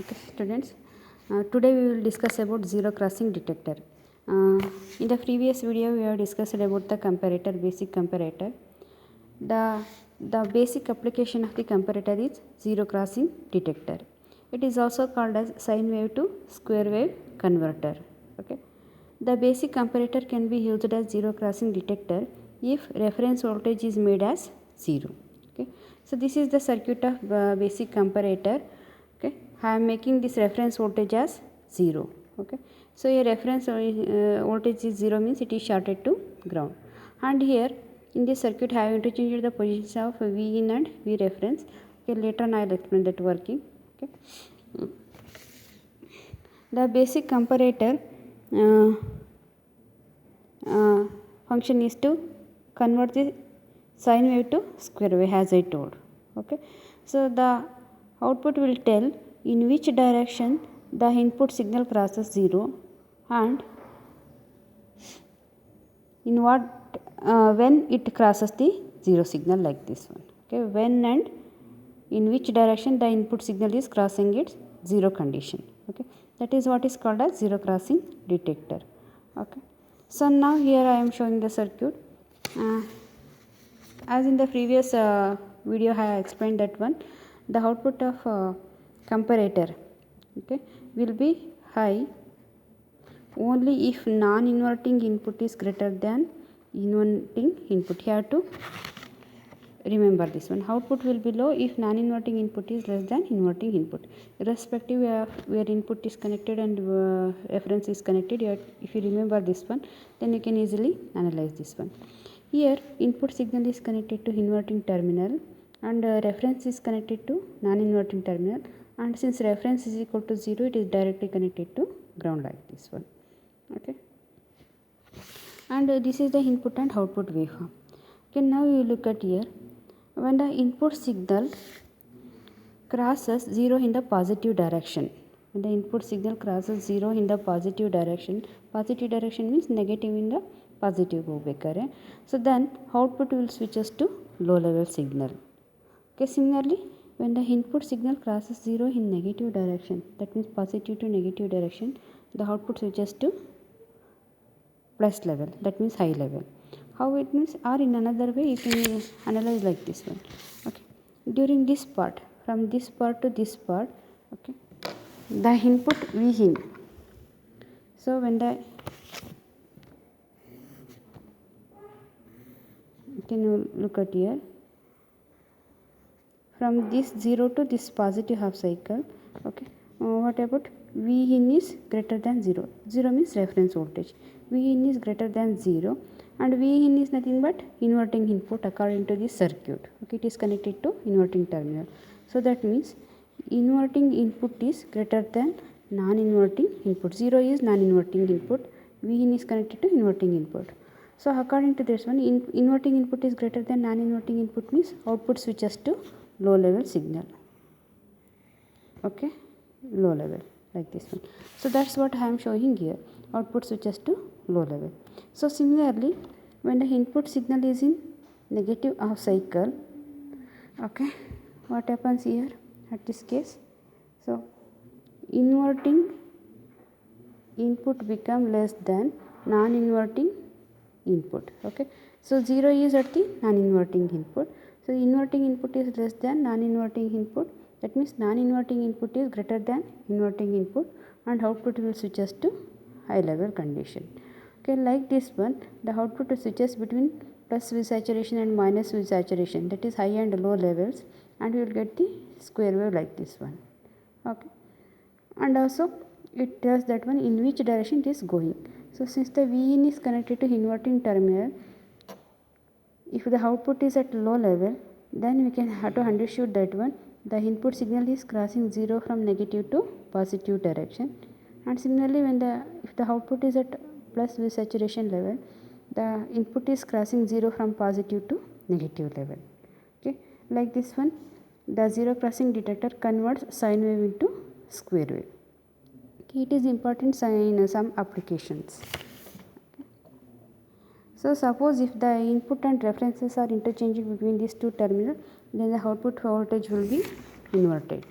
Okay, students, today we will discuss about zero crossing detector. In the previous video, we have discussed about the comparator, basic comparator. The basic application of the comparator is zero crossing detector. It is also called as sine wave to square wave converter. Okay, the basic comparator can be used as zero crossing detector if reference voltage is made as 0. Okay, so this is the circuit of basic comparator. Okay, I am making this reference voltage as 0. Okay, so a reference voltage is 0 means it is shorted to ground, and here in this circuit I have interchanged the positions of V in and V reference. Okay, later on I will explain that working. Okay, the basic comparator function is to convert the sine wave to square wave, as I told. Okay, so the output will tell in which direction the input signal crosses 0 and in what when it crosses the 0 signal, like this one. Okay, when and in which direction the input signal is crossing its 0 condition. Okay, that is what is called as zero crossing detector. Okay, so now here I am showing the circuit. As in the previous video I have explained that one, the output of comparator, okay, will be high only if non-inverting input is greater than inverting input. You have to remember this one. Output will be low if non-inverting input is less than inverting input, irrespective of where input is connected and reference is connected. If you remember this one, then you can easily analyze this one. Here input signal is connected to inverting terminal and reference is connected to non-inverting terminal, and since reference is equal to 0, it is directly connected to ground, like this one. Okay, and this is the input and output waveform. Okay, now you look at here. When the input signal crosses 0 in the positive direction, when the input signal crosses 0 in the positive direction means negative in the positive ಹೋಗ್ಬೇಕಾರೆ, so then output will switches to low level signal. Okay, similarly when the input signal crosses 0 in negative direction, that means positive to negative direction, the output switches to plus level, that means high level. How it means, or in another way you can analyze like this one. Okay, during this part, from this part to this part, okay, the input V in, so when the you can look at here, from this 0 to this positive half cycle. Okay, what about V in is greater than 0. 0 means reference voltage. V in is greater than 0 and V in is nothing but inverting input according to this circuit. Okay, it is connected to inverting terminal, so that means inverting input is greater than non-inverting input. 0 is non-inverting input, V in is connected to inverting input. So according to this one, inverting input is greater than non-inverting input means output switches to low level signal. Okay, low level, like this one. So that's what I am showing here, output switches to low level. So similarly when the input signal is in negative half cycle, okay, what happens here at this case? So inverting input become less than non-inverting input. Okay, so 0 is at the non-inverting input, so inverting input is less than non-inverting input, that means non-inverting input is greater than inverting input and output will switches to high level condition. Okay, like this one, the output switches between plus V saturation and minus V saturation, that is high and low levels, and we will get the square wave like this one. Okay, and also it tells that one in which direction it is going. So since the V in is connected to inverting terminal, if the output is at low level, then we can have to understood that one, the input signal is crossing 0 from negative to positive direction, and similarly when if the output is at plus V saturation level, the input is crossing 0 from positive to negative level. Okay, like this one, the zero crossing detector converts sine wave into square wave. Okay, it is important in some applications. So suppose if the input and references are interchanging between these two terminals, then the output voltage will be inverted.